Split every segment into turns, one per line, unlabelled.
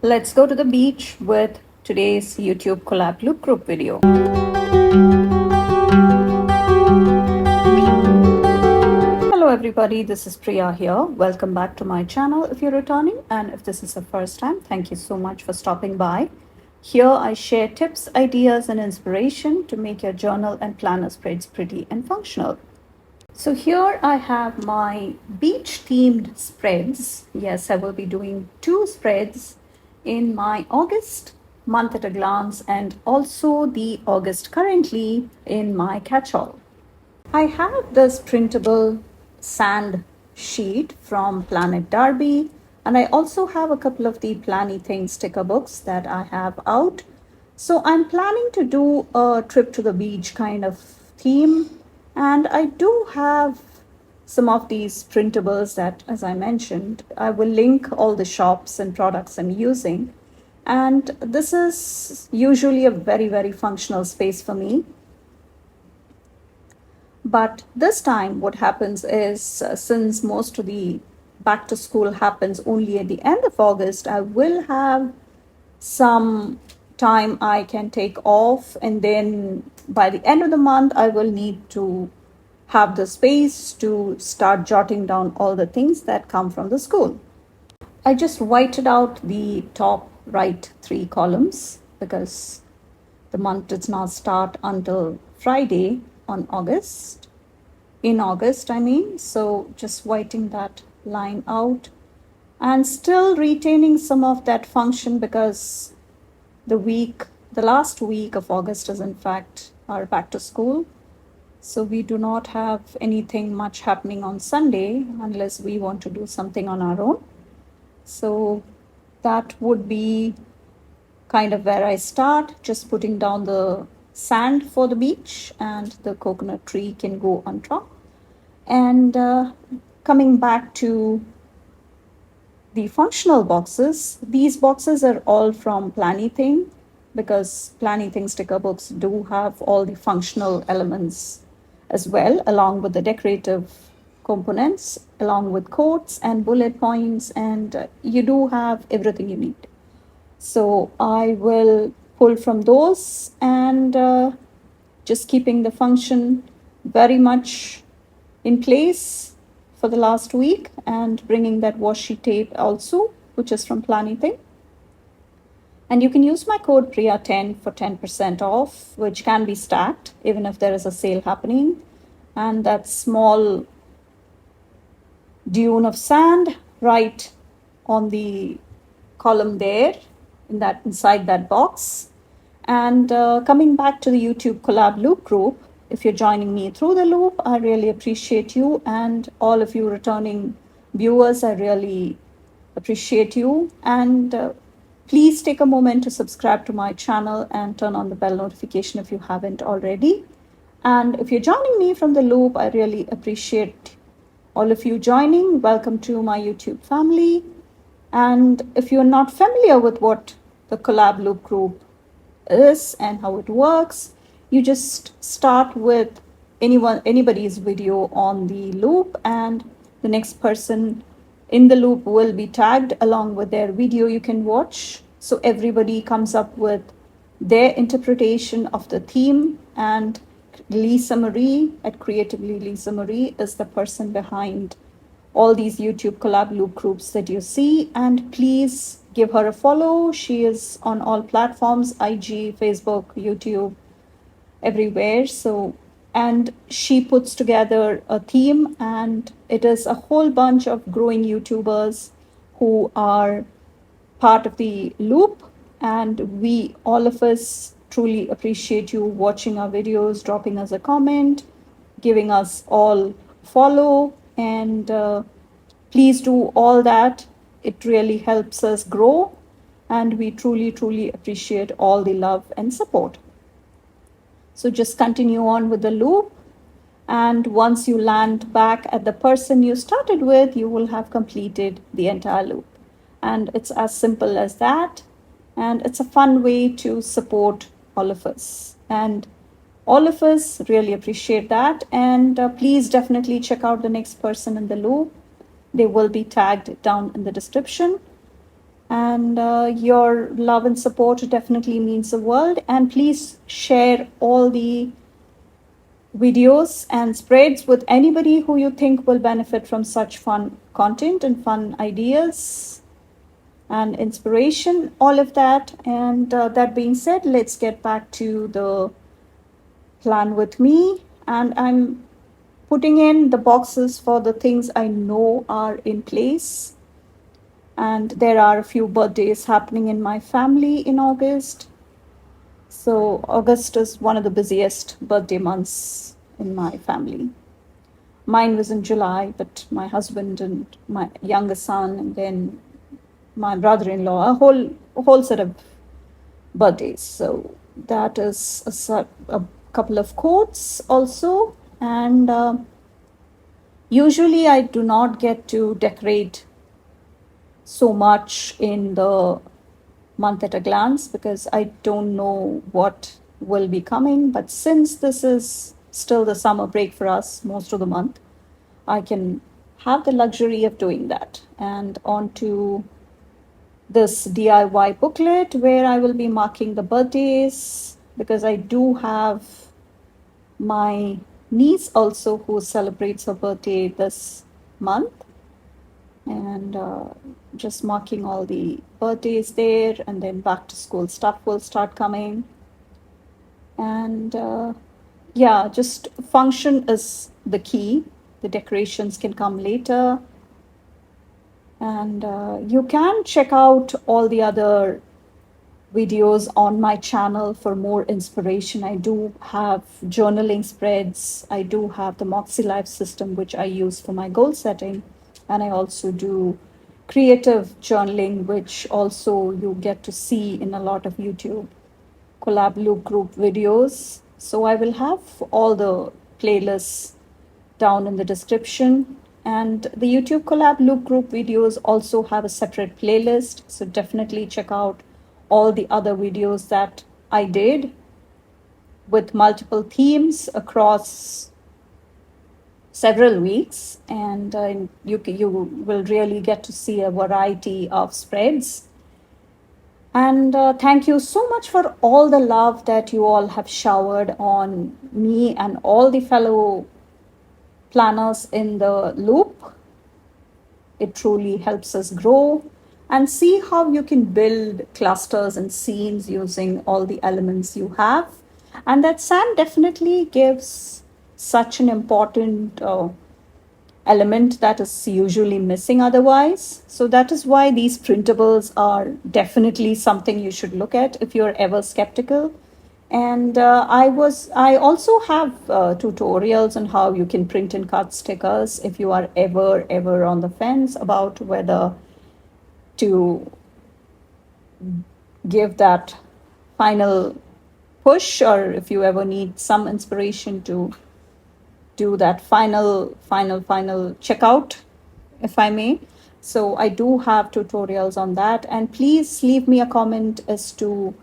Let's go to the beach with today's YouTube collab loop group video. Hello everybody, this is Priya here. Welcome back to my channel if you're returning, and if this is the first time, thank you so much for stopping by. Here I share tips, ideas and inspiration to make your journal and planner spreads pretty and functional. So here I have my beach themed spreads. Yes, I will be doing 2 spreads in my August month at a glance and also the August currently in my catch-all. I have this printable sand sheet from Planet Derby, and I also have a couple of the Planny Things sticker books that I have out. So I'm planning to do a trip to the beach kind of theme, and I do have some of these printables that, as I mentioned, I will link all the shops and products I'm using. And this is usually a very functional space for me. But this time, what happens is, since most of the back to school happens only at the end of August, I will have some time I can take off, and then by the end of the month, I will need to have the space to start jotting down all the things that come from the school. I just whited out the top right 3 columns because the month does not start until Friday in August, I mean. So just whiting that line out and still retaining some of that function because the last week of August is in fact our back to school. So we do not have anything much happening on Sunday unless we want to do something on our own. So that would be kind of where I start, just putting down the sand for the beach and the coconut tree can go on top. And coming back to the functional boxes, these boxes are all from Planything because Planything sticker books do have all the functional elements as well, along with the decorative components, along with quotes and bullet points, and you do have everything you need. So I will pull from those and just keeping the function very much in place for the last week and bringing that washi tape also, which is from Planything. And you can use my code Priya10 for 10% off, which can be stacked even if there is a sale happening. And that small dune of sand right on the column there inside that box. And coming back to the YouTube collab loop group, if you're joining me through the loop, I really appreciate you, and all of you returning viewers, I really appreciate you. And please take a moment to subscribe to my channel and turn on the bell notification if you haven't already. And if you're joining me from the loop, I really appreciate all of you joining. Welcome to my YouTube family. And if you're not familiar with what the collab loop group is and how it works, you just start with anybody's video on the loop, and the next person in the loop will be tagged along with their video you can watch. So everybody comes up with their interpretation of the theme, and Lisa Marie at Creatively Lisa Marie is the person behind all these YouTube collab loop groups that you see. And please give her a follow. She is on all platforms, IG, Facebook, YouTube, everywhere. So, and she puts together a theme, and it is a whole bunch of growing YouTubers who are part of the loop. And we, all of us, truly appreciate you watching our videos, dropping us a comment, giving us all follow, and please do all that. It really helps us grow, and we truly appreciate all the love and support. So just continue on with the loop, and once you land back at the person you started with, you will have completed the entire loop. And it's as simple as that, and it's a fun way to support all of us, and all of us really appreciate that. And please definitely check out the next person in the loop. They will be tagged down in the description. And your love and support definitely means the world. And please share all the videos and spreads with anybody who you think will benefit from such fun content and fun ideas and inspiration, all of that. And that being said, let's get back to the plan with me. And I'm putting in the boxes for the things I know are in place. And there are a few birthdays happening in my family in August. So, August is one of the busiest birthday months in my family. Mine was in July, but my husband and my younger son, and then my brother-in-law, a whole set of birthdays. So that is a couple of quotes also. And usually I do not get to decorate so much in the month at a glance because I don't know what will be coming. But since this is still the summer break for us most of the month, I can have the luxury of doing that. And on to this DIY booklet where I will be marking the birthdays because I do have my niece also who celebrates her birthday this month, and just marking all the birthdays there, and then back to school stuff will start coming. And yeah, just function is the key. The decorations can come later. And you can check out all the other videos on my channel for more inspiration. I do have journaling spreads. I do have the Moxie Life system, which I use for my goal setting. And I also do creative journaling, which also you get to see in a lot of YouTube collab loop group videos. So I will have all the playlists down in the description. And the YouTube collab loop group videos also have a separate playlist. So definitely check out all the other videos that I did with multiple themes across several weeks. And you will really get to see a variety of spreads. And thank you so much for all the love that you all have showered on me and all the fellow planners in the loop. It truly helps us grow and see how you can build clusters and scenes using all the elements you have. And that sand definitely gives such an important element that is usually missing otherwise. So that is why these printables are definitely something you should look at if you're ever skeptical. And I also have tutorials on how you can print and cut stickers if you are ever on the fence about whether to give that final push, or if you ever need some inspiration to do that final checkout, if I may. So I do have tutorials on that. And please leave me a comment as to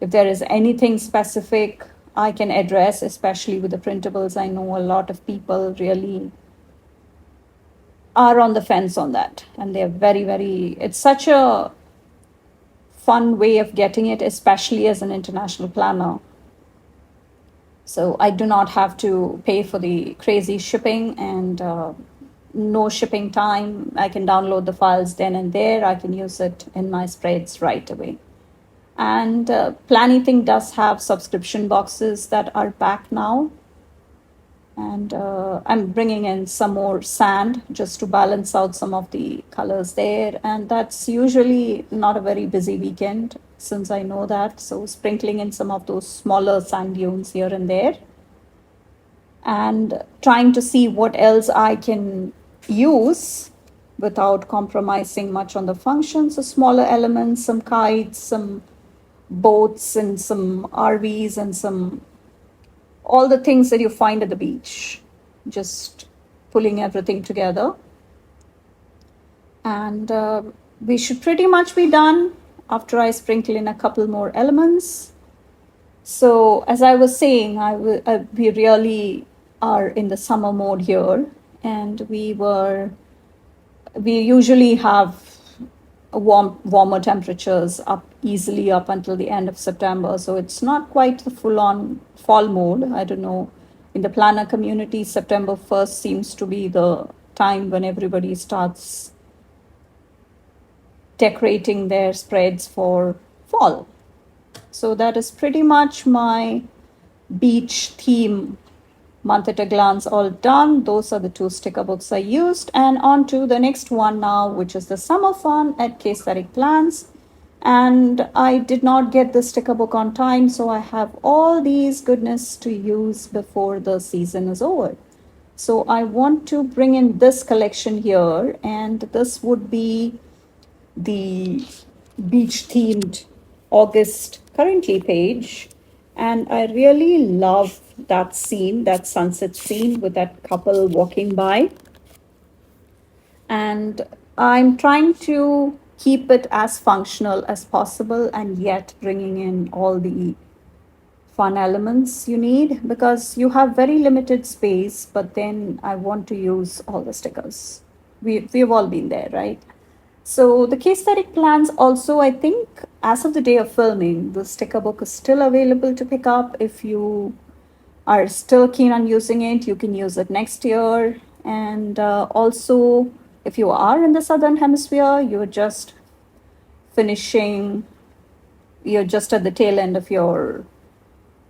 if there is anything specific I can address, especially with the printables. I know a lot of people really are on the fence on that. And they're it's such a fun way of getting it, especially as an international planner. So I do not have to pay for the crazy shipping and no shipping time. I can download the files then and there. I can use it in my spreads right away. And Planything does have subscription boxes that are back now. And I'm bringing in some more sand just to balance out some of the colors there. And that's usually not a very busy weekend since I know that. So sprinkling in some of those smaller sand dunes here and there. And trying to see what else I can use without compromising much on the function. So smaller elements, some kites, some boats, and some RVs, and some all the things that you find at the beach, just pulling everything together. And we should pretty much be done after I sprinkle in a couple more elements. So as I was saying, we really are in the summer mode here, and we usually have warmer temperatures up easily up until the end of September. So it's not quite the full on fall mode. I don't know. In the planner community, September 1st seems to be the time when everybody starts decorating their spreads for fall. So that is pretty much my beach theme month at a glance all done. Those are the two sticker books I used. And on to the next one now, which is the summer fun at Priya'screativeplans. And I did not get the sticker book on time, so I have all these goodness to use before the season is over. So I want to bring in this collection here, and this would be the beach themed August currently page. And I really love that scene, that sunset scene with that couple walking by. And I'm trying to keep it as functional as possible and yet bringing in all the fun elements you need, because you have very limited space, but then I want to use all the stickers. We've all been there, right? So the case study plans also, I think, as of the day of filming, the sticker book is still available to pick up. If you are still keen on using it, you can use it next year. And also, if you are in the southern hemisphere, finishing, you're just at the tail end of your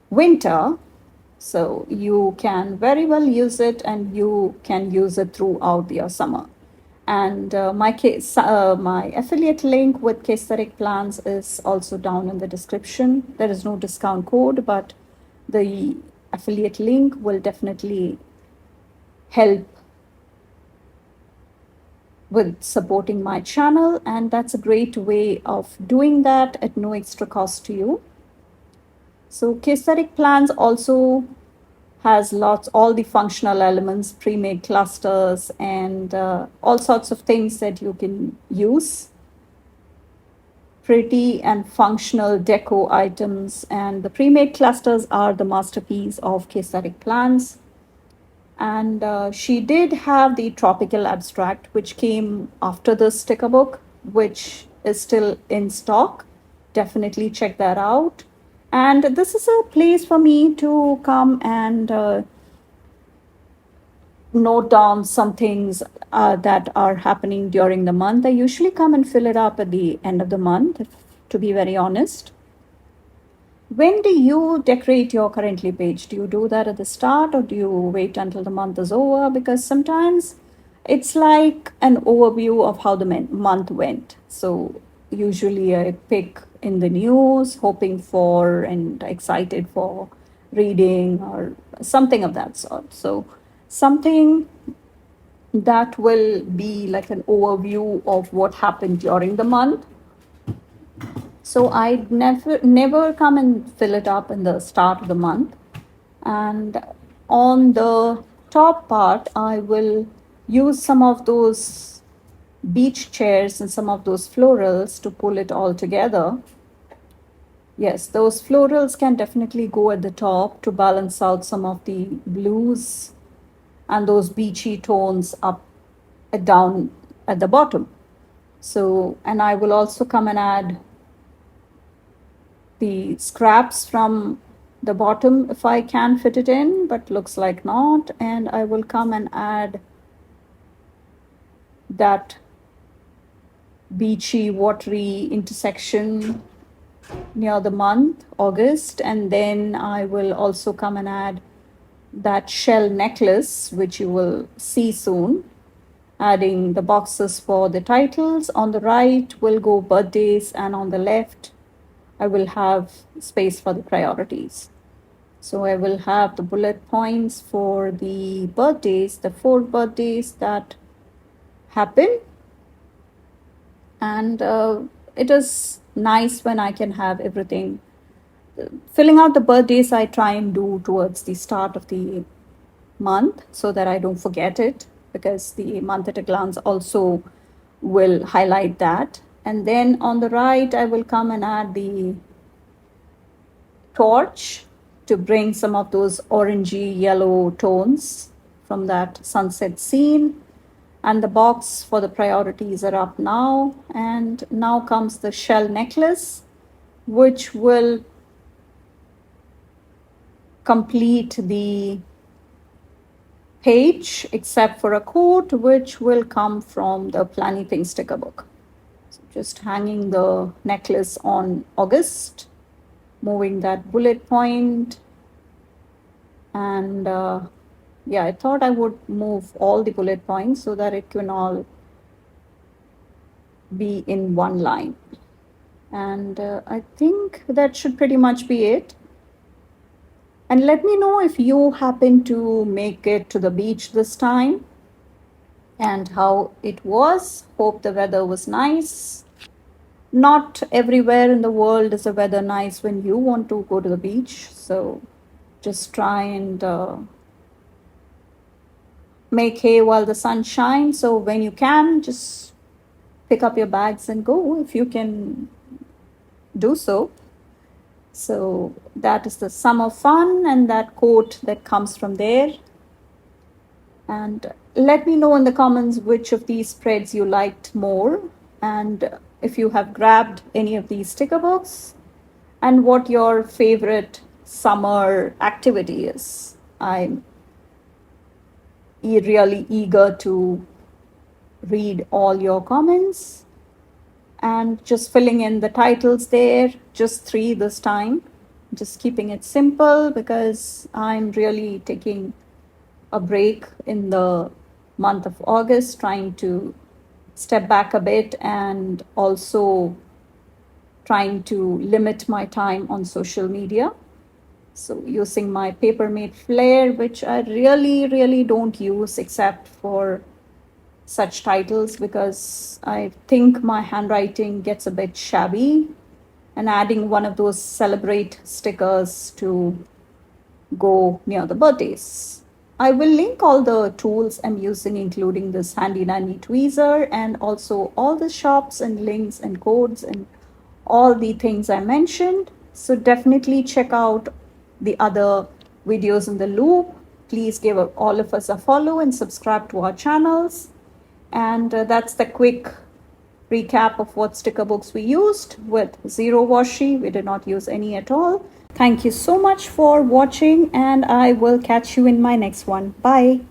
winter. So you can very well use it, and you can use it throughout your summer. And my affiliate link with Aesthetic Plans is also down in the description. There is no discount code, but the affiliate link will definitely help with supporting my channel, and that's a great way of doing that at no extra cost to you. So Aesthetic Plans also has all the functional elements, pre-made clusters, and all sorts of things that you can use. Pretty and functional deco items, and the pre-made clusters are the masterpiece of Aesthetic Plans. And she did have the tropical abstract, which came after the sticker book, which is still in stock. Definitely check that out. And this is a place for me to come and note down some things that are happening during the month. I usually come and fill it up at the end of the month, to be very honest. When do you decorate your currently page? Do you do that at the start, or do you wait until the month is over? Because sometimes it's like an overview of how the month went. So usually I pick in the news, hoping for and excited for reading or something of that sort. So something that will be like an overview of what happened during the month. So I never come and fill it up in the start of the month. And on the top part, I will use some of those beach chairs and some of those florals to pull it all together. Yes, those florals can definitely go at the top to balance out some of the blues and those beachy tones up and down at the bottom. So, and I will also come and add the scraps from the bottom if I can fit it in, but looks like not. And I will come and add that beachy, watery intersection near the month, August. And then I will also come and add that shell necklace, which you will see soon, adding the boxes for the titles. On the right will go birthdays, and on the left I will have space for the priorities. So I will have the bullet points for the birthdays, the 4 birthdays that happen. And it is nice when I can have everything. Filling out the birthdays, I try and do towards the start of the month so that I don't forget it, because the month at a glance also will highlight that. And then on the right, I will come and add the torch to bring some of those orangey yellow tones from that sunset scene. And the box for the priorities are up now. And now comes the shell necklace, which will complete the page except for a quote, which will come from the Planny Pink sticker book. So just hanging the necklace on August, moving that bullet point, and yeah, I thought I would move all the bullet points so that it can all be in one line. And I think that should pretty much be it. And let me know if you happen to make it to the beach this time and how it was. Hope the weather was nice. Not everywhere in the world is the weather nice when you want to go to the beach. So just try and make hay while the sun shines. So when you can, just pick up your bags and go if you can do so. So that is the summer fun and that quote that comes from there. And let me know in the comments which of these spreads you liked more, and if you have grabbed any of these sticker books, and what your favorite summer activity is. I'm really eager to read all your comments. And just filling in the titles there, just 3 this time, just keeping it simple because I'm really taking a break in the month of August, trying to step back a bit and also trying to limit my time on social media. So using my Papermate Flair, which I really don't use except for such titles because I think my handwriting gets a bit shabby, and adding one of those celebrate stickers to go near the birthdays. I will link all the tools I'm using, including this handy dandy tweezer, and also all the shops and links and codes and all the things I mentioned. So definitely check out the other videos in the loop. Please give all of us a follow and subscribe to our channels. And that's the quick recap of what sticker books we used with zero washi. We did not use any at all. Thank you so much for watching, and I will catch you in my next one. Bye.